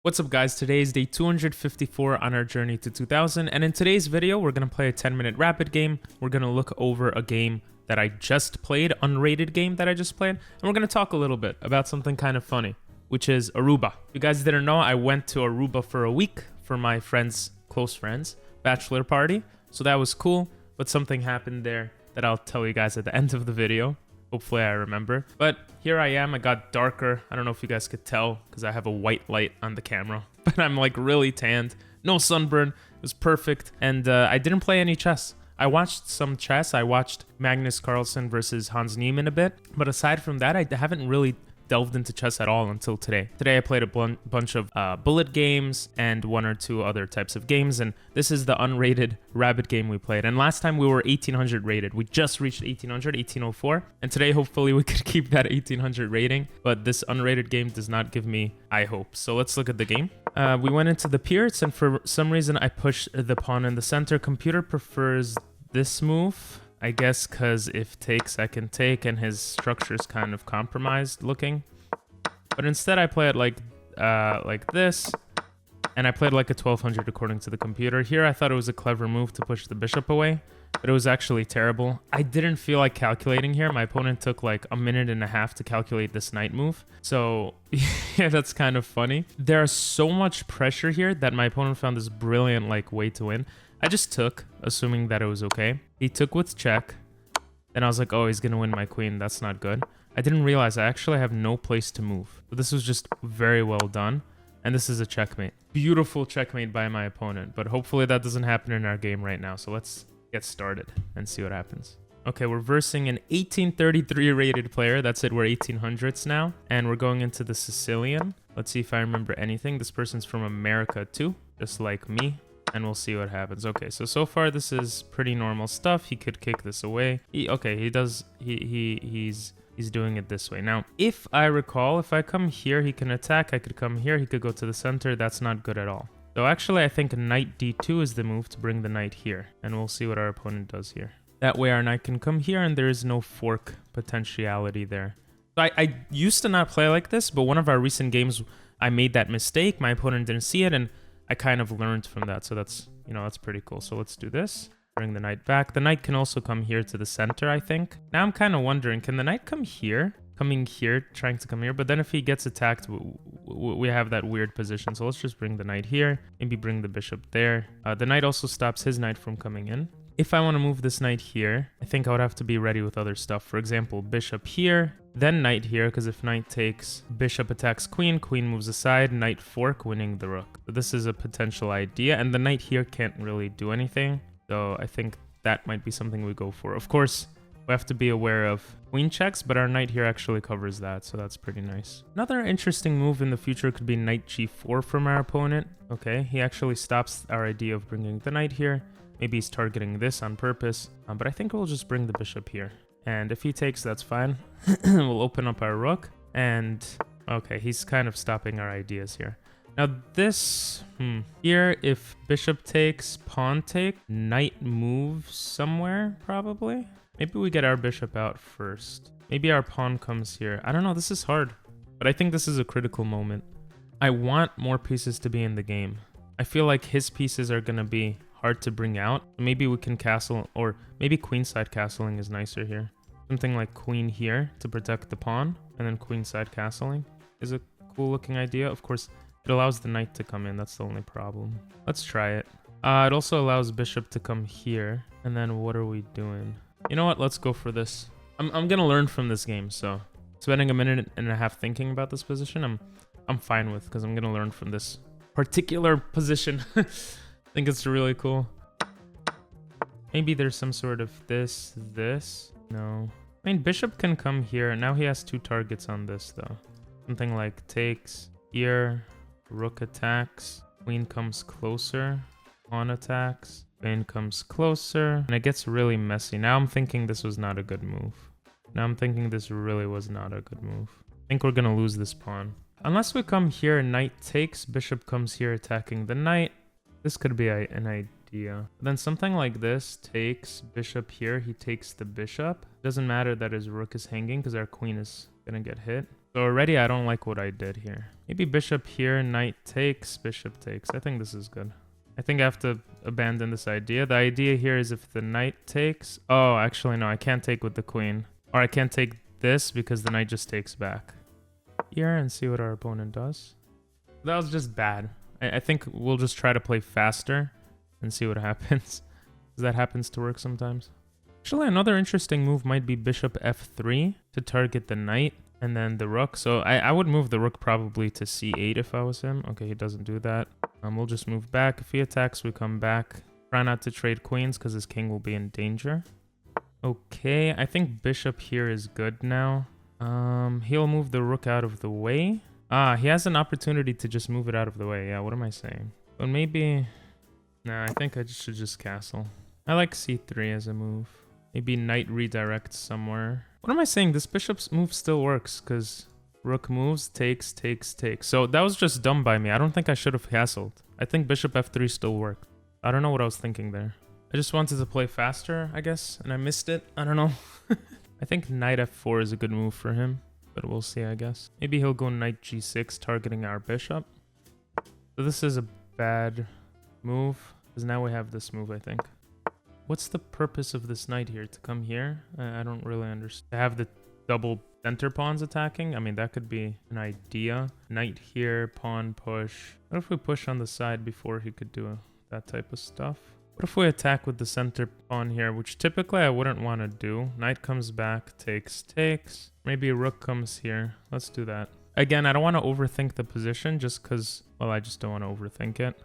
What's up guys, today is day 254 on our journey to 2000, and in today's video we're going to play a 10-minute rapid game. We're going to look over a game that I just played, unrated game that I just played, and we're going to talk a little bit about something kind of funny, which is Arrrrruba. If you guys didn't know, I went to Arrrrruba for a week for my friend's close friend's bachelor party, so that was cool, but something happened there that I'll tell you guys at the end of the video. Hopefully I remember. But here I am. I got darker. I don't know if you guys could tell because I have a white light on the camera. But I'm like really tanned. No sunburn. It was perfect. And I didn't play any chess. I watched some chess. I watched Magnus Carlsen versus Hans Niemann a bit. But aside from that, I haven't really delved into chess at all until today. Today I played a bunch of bullet games and one or two other types of games, and this is the unrated rabbit game we played. And last time we were 1800 rated. We just reached 1800, 1804, and today hopefully we could keep that 1800 rating, but this unrated game does not give me high hopes. So let's look at the game. We went into the Pierce, and for some reason I pushed the pawn in the center. Computer prefers this move, I guess, because if takes, I can take, and his structure is kind of compromised looking. But instead, I play it like this, and I played like a 1200 according to the computer. Here, I thought it was a clever move to push the bishop away, but it was actually terrible. I didn't feel like calculating here. My opponent took like a minute and a half to calculate this knight move. So yeah, that's kind of funny. There's so much pressure here that my opponent found this brilliant like way to win. I just took, assuming that it was okay. He took with check. Then I was like, oh, he's going to win my queen. That's not good. I didn't realize I actually have no place to move. But this was just very well done. And this is a checkmate. Beautiful checkmate by my opponent. But hopefully that doesn't happen in our game right now. So let's get started and see what happens. Okay, we're versing an 1833 rated player. That's it, we're 1800s now. And we're going into the Sicilian. Let's see if I remember anything. This person's from America too, just like me. And we'll see what happens. Okay, so far this is pretty normal stuff. He could kick this away. He's doing it this way. Now, if I recall, if I come here, he can attack. I could come here. He could go to the center. That's not good at all. So actually, I think knight d2 is the move to bring the knight here. And we'll see what our opponent does here. That way our knight can come here, and there is no fork potentiality there. So I used to not play like this, but one of our recent games, I made that mistake. My opponent didn't see it, and I kind of learned from that, so that's, that's pretty cool. So let's do this. Bring the knight back. The knight can also come here to the center, I think. Now I'm kind of wondering, can the knight come here? Coming here, trying to come here, but then if he gets attacked, we have that weird position. So let's just bring the knight here, maybe bring the bishop there. The knight also stops his knight from coming in. If I want to move this knight here, I think I would have to be ready with other stuff. For example, bishop here, then knight here, because if knight takes, bishop attacks queen, queen moves aside, knight fork, winning the rook. So this is a potential idea, and the knight here can't really do anything. So I think that might be something we go for. Of course, we have to be aware of queen checks, but our knight here actually covers that, so that's pretty nice. Another interesting move in the future could be knight g4 from our opponent. Okay, he actually stops our idea of bringing the knight here. Maybe he's targeting this on purpose, but I think we'll just bring the bishop here. And if he takes, that's fine. We'll open up our rook. And, okay, he's kind of stopping our ideas here. Now this, here, if bishop takes, pawn take, knight moves somewhere, probably. Maybe we get our bishop out first. Maybe our pawn comes here. I don't know, this is hard. But I think this is a critical moment. I want more pieces to be in the game. I feel like his pieces are going to be hard to bring out. Maybe we can castle, or maybe queenside castling is nicer here. Something like queen here to protect the pawn, and then queenside castling is a cool looking idea. Of course, it allows the knight to come in. That's the only problem. Let's try it. It also allows bishop to come here. And then what are we doing? You know what? Let's go for this. I'm gonna learn from this game, so spending a minute and a half thinking about this position, I'm fine with, because I'm gonna learn from this particular position. I think it's really cool. Maybe there's some sort of this. No. I mean, bishop can come here. Now he has two targets on this, though. Something like takes here, rook attacks, queen comes closer, pawn attacks, queen comes closer, and it gets really messy. Now I'm thinking this was not a good move. Now I'm thinking this really was not a good move. I think we're gonna lose this pawn. Unless we come here, knight takes, bishop comes here attacking the knight. This could be an idea. Then something like this takes bishop here. He takes the bishop. Doesn't matter that his rook is hanging because our queen is gonna get hit. So already I don't like what I did here. Maybe bishop here, knight takes, bishop takes. I think this is good. I think I have to abandon this idea. The idea here is if the knight takes... Oh, actually, no, I can't take with the queen. Or I can't take this because the knight just takes back. Here and see what our opponent does. That was just bad. I think we'll just try to play faster and see what happens. Because that happens to work sometimes. Actually, another interesting move might be bishop f3 to target the knight and then the rook. So I would move the rook probably to c8 if I was him. Okay, he doesn't do that. We'll just move back. If he attacks, we come back. Try not to trade queens because his king will be in danger. Okay, I think bishop here is good now. He'll move the rook out of the way. Ah, he has an opportunity to just move it out of the way. Yeah, what am I saying? But maybe... Nah, I think I should just castle. I like c3 as a move. Maybe knight redirects somewhere. What am I saying? This bishop's move still works because rook moves, takes, takes, takes. So that was just dumb by me. I don't think I should have castled. I think bishop f3 still worked. I don't know what I was thinking there. I just wanted to play faster, I guess, and I missed it. I don't know. I think knight f4 is a good move for him, but we'll see, I guess. Maybe he'll go knight g6, targeting our bishop. So this is a bad move, because now we have this move, I think. What's the purpose of this knight here? To come here? I don't really understand. To have the double center pawns attacking? I mean, that could be an idea. Knight here, pawn push. What if we push on the side before he could do that type of stuff? What if we attack with the center pawn here, which typically I wouldn't want to do. Knight comes back, takes, takes. Maybe a rook comes here. Let's do that. Again, I don't want to overthink the position just because, well, I just don't want to overthink it.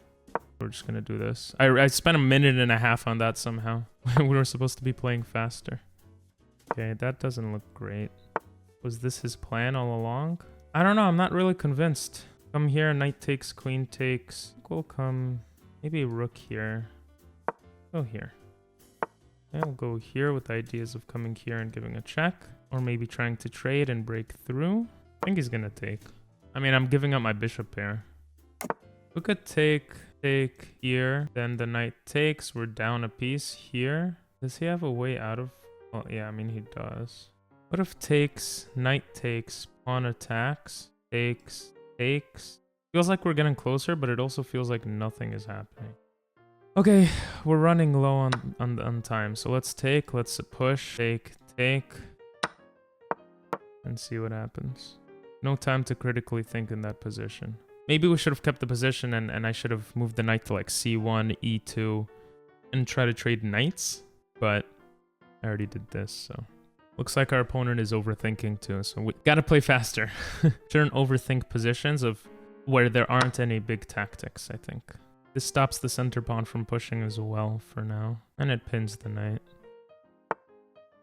We're just going to do this. I spent a minute and a half on that somehow. We were supposed to be playing faster. Okay, that doesn't look great. Was this his plan all along? I don't know. I'm not really convinced. Come here, knight takes, queen takes. We'll come, maybe a rook here. Go here. And we'll go here with ideas of coming here and giving a check. Or maybe trying to trade and break through. I think he's going to take. I mean, I'm giving up my bishop pair. We could take here. Then the knight takes. We're down a piece here. Does he have a way out of... Well, yeah, I mean, he does. What if takes, knight takes, pawn attacks, takes, takes? Feels like we're getting closer, but it also feels like nothing is happening. Okay, we're running low on time, so let's take, let's push, take, and see what happens. No time to critically think in that position. Maybe we should have kept the position and I should have moved the knight to like c1, e2, and try to trade knights, but I already did this, so... Looks like our opponent is overthinking too, so we gotta play faster. Shouldn't overthink positions of where there aren't any big tactics, I think. This stops the center pawn from pushing as well for now. And it pins the knight.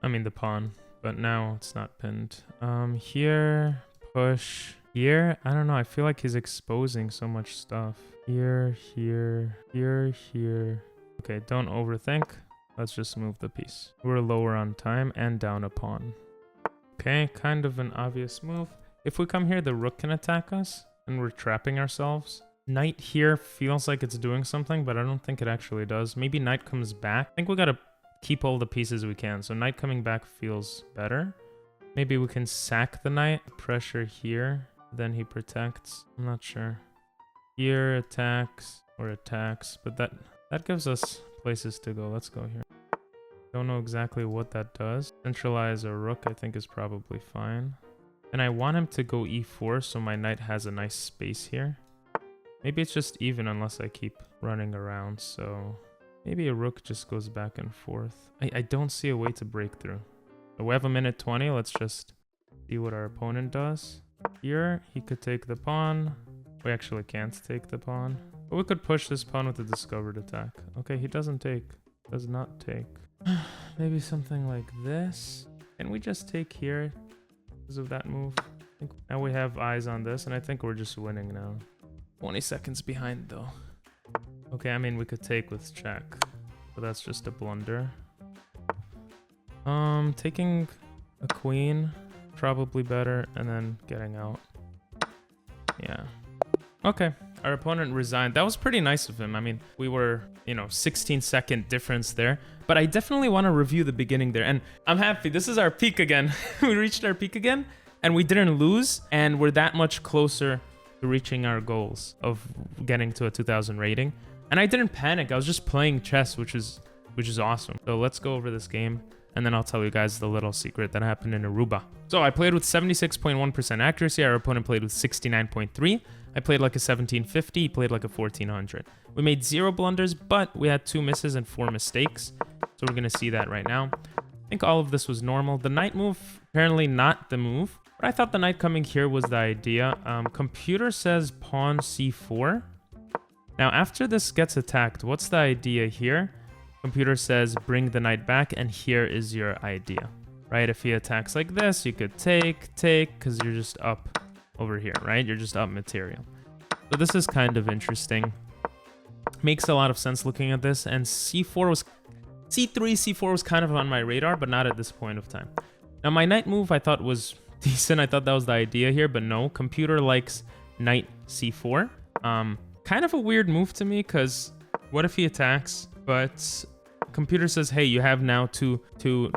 I mean the pawn, but now it's not pinned. Here, push. Here, I don't know, I feel like he's exposing so much stuff. Here, here, here, here. Okay, don't overthink. Let's just move the piece. We're lower on time and down a pawn. Okay, kind of an obvious move. If we come here, the rook can attack us, and we're trapping ourselves. Knight here feels like it's doing something, but I don't think it actually does. Maybe knight comes back. I think we gotta keep all the pieces we can, so knight coming back feels better. Maybe we can sack the knight. Pressure here, then he protects. I'm not sure. Here, attacks, or attacks, but that gives us places to go. Let's go here. Don't know exactly what that does. Centralize a rook, I think, is probably fine. And I want him to go e4, so my knight has a nice space here. Maybe it's just even unless I keep running around, so... Maybe a rook just goes back and forth. I don't see a way to break through. So we have a minute 20, let's just see what our opponent does. Here, he could take the pawn. We actually can't take the pawn. But we could push this pawn with a discovered attack. Okay, he doesn't take. Does not take. Maybe something like this. Can we just take here because of that move? I think now we have eyes on this, and I think we're just winning now. 20 seconds behind, though. Okay, I mean, we could take with check. But that's just a blunder. Taking a queen, probably better, and then getting out. Yeah. Okay. Our opponent resigned. That was pretty nice of him. I mean, we were, 16-second difference there. But I definitely want to review the beginning there. And I'm happy. This is our peak again. We reached our peak again. And we didn't lose. And we're that much closer to reaching our goals of getting to a 2000 rating. And I didn't panic. I was just playing chess, which is awesome. So let's go over this game, and then I'll tell you guys the little secret that happened in Arrrrruba. So I played with 76.1% accuracy. Our opponent played with 69.3. I played like a 1750. He played like a 1400. We made 0 blunders, but we had 2 misses and 4 mistakes. So we're going to see that right now. I think all of this was normal. The knight move, apparently not the move. But I thought the knight coming here was the idea. Computer says pawn c4. Now, after this gets attacked, what's the idea here? Computer says bring the knight back, and here is your idea, right? If he attacks like this, you could take, because you're just up over here, right? You're just up material. So this is kind of interesting. Makes a lot of sense looking at this, and c4 was... c3, c4 was kind of on my radar, but not at this point of time. Now, my knight move I thought was decent. I thought that was the idea here, but no. Computer likes knight c4. Kind of a weird move to me, because what if he attacks, but computer says, hey, you have now two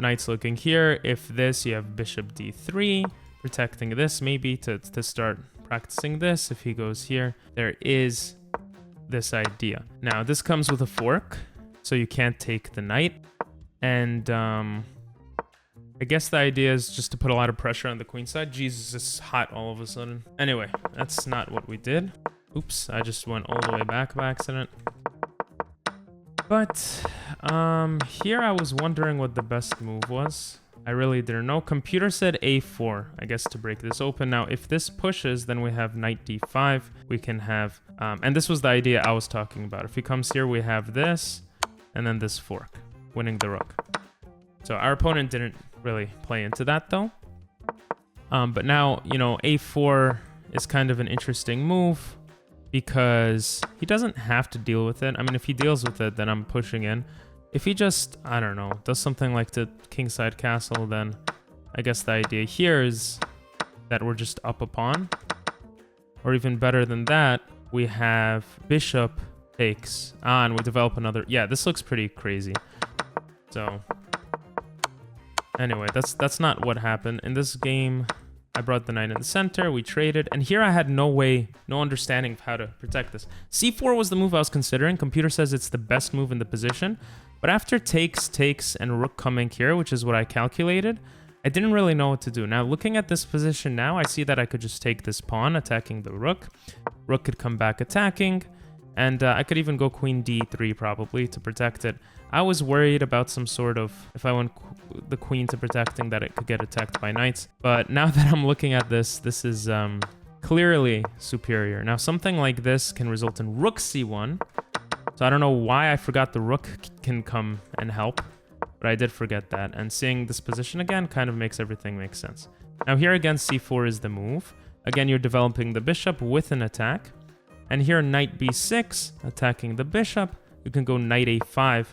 knights looking here. If this, you have bishop d3, protecting this maybe to start practicing this. If he goes here, there is this idea. Now, this comes with a fork, so you can't take the knight. And I guess the idea is just to put a lot of pressure on the queen side. Jesus, it's hot all of a sudden. Anyway, that's not what we did. Oops, I just went all the way back by accident. But here I was wondering what the best move was. I really didn't know. Computer said a4, I guess, to break this open. Now, if this pushes, then we have knight d5. We can have... and this was the idea I was talking about. If he comes here, we have this, and then this fork, winning the rook. So our opponent didn't really play into that, though. But now, you know, a4 is kind of an interesting move, because he doesn't have to deal with it. I mean, if he deals with it, then I'm pushing in. If he just, I don't know, does something like the kingside castle, then I guess the idea here is that we're just up a pawn. Or even better than that, we have bishop takes. And we develop another... Yeah, this looks pretty crazy. So, anyway, that's not what happened. In this game, I brought the knight in the center, we traded, and here I had no understanding of how to protect this. c4 was the move I was considering. Computer says it's the best move in the position, but after takes, and rook coming here, which is what I calculated, I didn't really know what to do. Now, looking at this position now, I see that I could just take this pawn, attacking the rook. Rook could come back attacking, and I could even go queen d3 probably to protect it. I was worried about some sort of, if I went the queen to protecting, that it could get attacked by knights. But now that I'm looking at this, this is clearly superior. Now, something like this can result in rook c1. So I don't know why I forgot the rook can come and help, but I did forget that. And seeing this position again kind of makes everything make sense. Now here again, c4 is the move. Again, you're developing the bishop with an attack. And here, knight b6, attacking the bishop. You can go knight a5.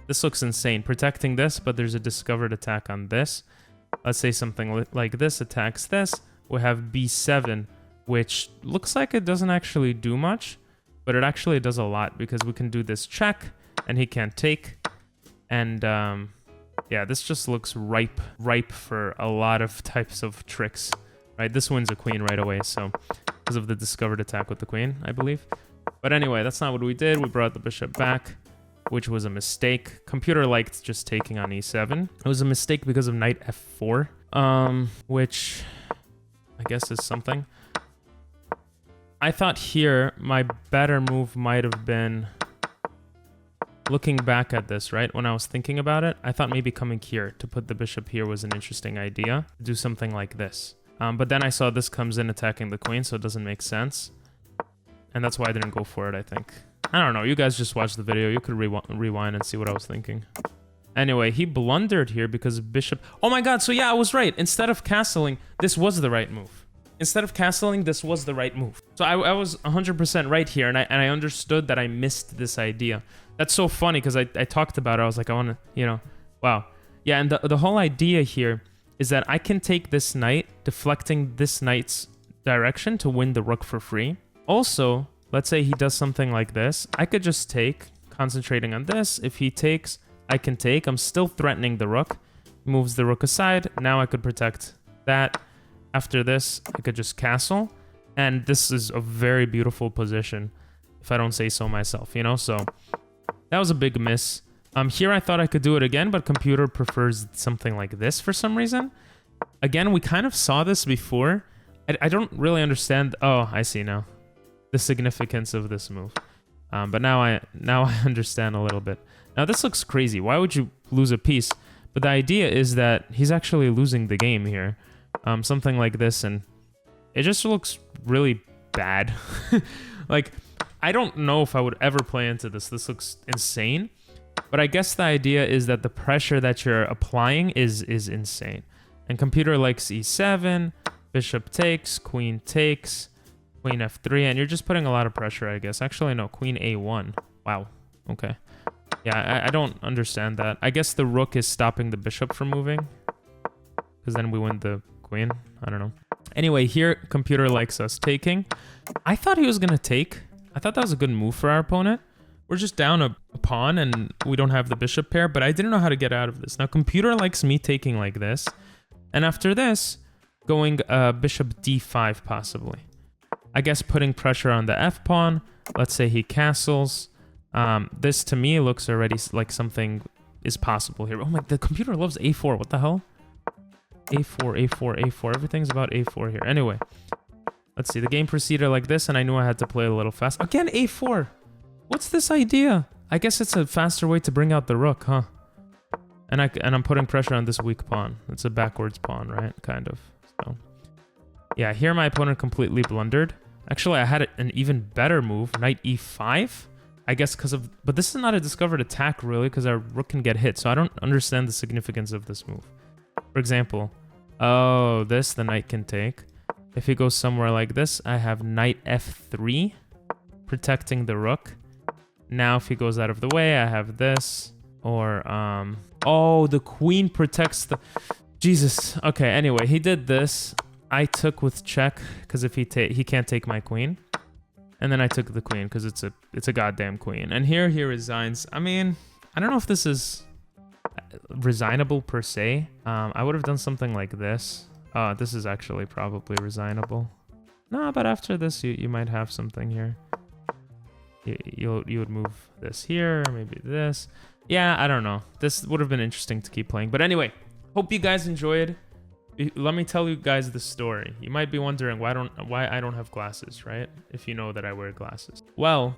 This looks insane, protecting this, but there's a discovered attack on this. Let's say something like this attacks this. We have b7, which looks like it doesn't actually do much, but it actually does a lot, because we can do this check, and he can't take. And yeah, this just looks ripe for a lot of types of tricks. Right, this wins a queen right away, so because of the discovered attack with the queen, I believe. But anyway, that's not what we did. We brought the bishop back, which was a mistake. Computer liked just taking on e7. It was a mistake because of knight f4, which I guess is something. I thought here my better move might have been, looking back at this, right, when I was thinking about it, I thought maybe coming here to put the bishop here was an interesting idea. Do something like this. But then I saw this comes in attacking the queen, so it doesn't make sense. And that's why I didn't go for it, I think. I don't know. You guys just watched the video. You could rewind and see what I was thinking. Anyway, he blundered here because bishop... Oh my god, so yeah, I was right. Instead of castling, this was the right move. Instead of castling, this was the right move. So I was 100% right here, and I understood that I missed this idea. That's so funny, because I talked about it. I was like, I want to, you know... Wow. Yeah, and the whole idea here is that I can take this knight, deflecting this knight's direction to win the rook for free. Also, let's say he does something like this. I could just take, concentrating on this. If he takes, I can take. I'm still threatening the rook. Moves the rook aside. Now I could protect that. After this, I could just castle. And this is a very beautiful position, if I don't say so myself, you know? So that was a big miss. Here I thought I could do it again, but computer prefers something like this for some reason. Again, we kind of saw this before. I don't really understand. Oh, I see now. The significance of this move. But now I understand a little bit. Now this looks crazy. Why would you lose a piece? But the idea is that he's actually losing the game here. Something like this, and it just looks really bad. Like, I don't know if I would ever play into this. This looks insane. But I guess the idea is that the pressure that you're applying is insane. And computer likes e7, bishop takes, queen takes, queen f3, and you're just putting a lot of pressure, I guess. Actually, no, queen a1. Wow. Okay. Yeah, I don't understand that. I guess the rook is stopping the bishop from moving, because then we win the queen. I don't know. Anyway, here, computer likes us taking. I thought he was going to take. I thought that was a good move for our opponent. We're just down a pawn, and we don't have the bishop pair, but I didn't know how to get out of this. Now, computer likes me taking like this, and after this, going bishop d5 possibly. I guess putting pressure on the f-pawn. Let's say he castles. This, to me, looks already like something is possible here. Oh my, the computer loves a4. What the hell? a4, a4, a4. Everything's about a4 here. Anyway, let's see. The game proceeded like this, and I knew I had to play a little fast. Again, a4. What's this idea? I guess it's a faster way to bring out the rook, huh? And I'm putting pressure on this weak pawn. It's a backwards pawn, right? Kind of. So, yeah, here my opponent completely blundered. Actually, I had an even better move, knight e5. I guess because of... But this is not a discovered attack, really, because our rook can get hit. So I don't understand the significance of this move. For example, oh, this the knight can take. If he goes somewhere like this, I have knight f3, protecting the rook. Now, if he goes out of the way, I have this. Or, oh, the queen protects the... Jesus. Okay, anyway, he did this. I took with check, because if he can't take my queen. And then I took the queen, because it's a goddamn queen. And here he resigns. I mean, I don't know if this is resignable per se. I would have done something like this. This is actually probably resignable. No, but after this, you might have something here. You would move this here, maybe this. Yeah, I don't know. This would have been interesting to keep playing. But anyway, hope you guys enjoyed. Let me tell you guys the story. You might be wondering why I don't have glasses, right? If you know that I wear glasses. Well,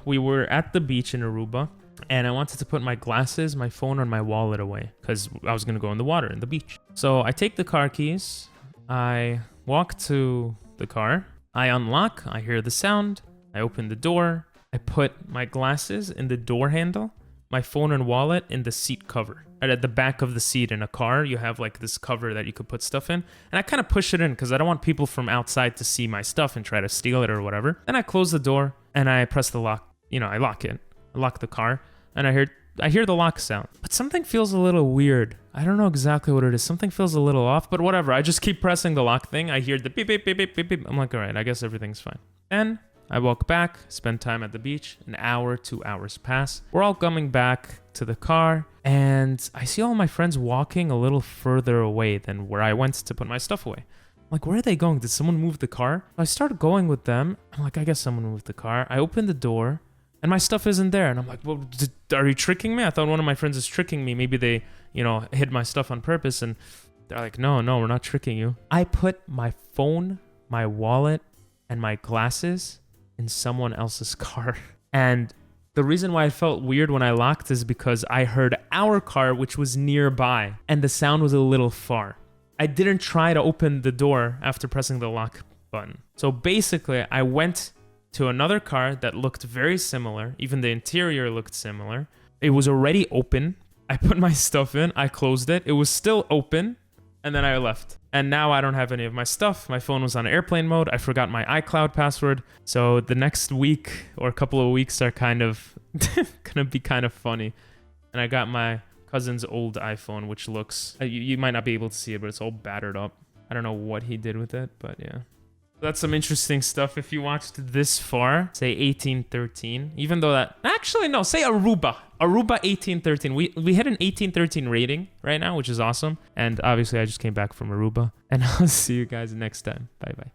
we were at the beach in Aruba, and I wanted to put my glasses, my phone, and my wallet away because I was gonna go in the water in the beach. So I take the car keys. I walk to the car. I unlock. I hear the sound. I open the door. I put my glasses in the door handle, my phone and wallet in the seat cover. And at the back of the seat in a car, you have like this cover that you could put stuff in. And I kind of push it in because I don't want people from outside to see my stuff and try to steal it or whatever. Then I close the door and I press the lock. You know, I lock it. I lock the car and I hear the lock sound. But something feels a little weird. I don't know exactly what it is. Something feels a little off, but whatever. I just keep pressing the lock thing. I hear the beep, beep, beep, beep, beep, beep. I'm like, all right, I guess everything's fine. Then I walk back, spend time at the beach. An hour, 2 hours pass. We're all coming back to the car, and I see all my friends walking a little further away than where I went to put my stuff away. I'm like, where are they going? Did someone move the car? I started going with them. I'm like, I guess someone moved the car. I open the door, and my stuff isn't there. And I'm like, well, are you tricking me? I thought one of my friends is tricking me. Maybe they, hid my stuff on purpose. And they're like, no, we're not tricking you. I put my phone, my wallet, and my glasses in someone else's car. And the reason why I felt weird when I locked is because I heard our car, which was nearby, and the sound was a little far. I didn't try to open the door after pressing the lock button. So basically, I went to another car that looked very similar. Even the interior looked similar. It was already open. I put my stuff in. I closed it. It was still open. And then I left. And now I don't have any of my stuff. My phone was on airplane mode. I forgot my iCloud password. So the next week or a couple of weeks are kind of gonna be kind of funny. And I got my cousin's old iPhone, which looks... You might not be able to see it, but it's all battered up. I don't know what he did with it, but yeah. That's some interesting stuff. If you watched this far, say 1813, even though that... Actually, no, say Arrrrruba. Arrrrruba 1813. We hit an 1813 rating right now, which is awesome. And obviously, I just came back from Aruba. And I'll see you guys next time. Bye-bye.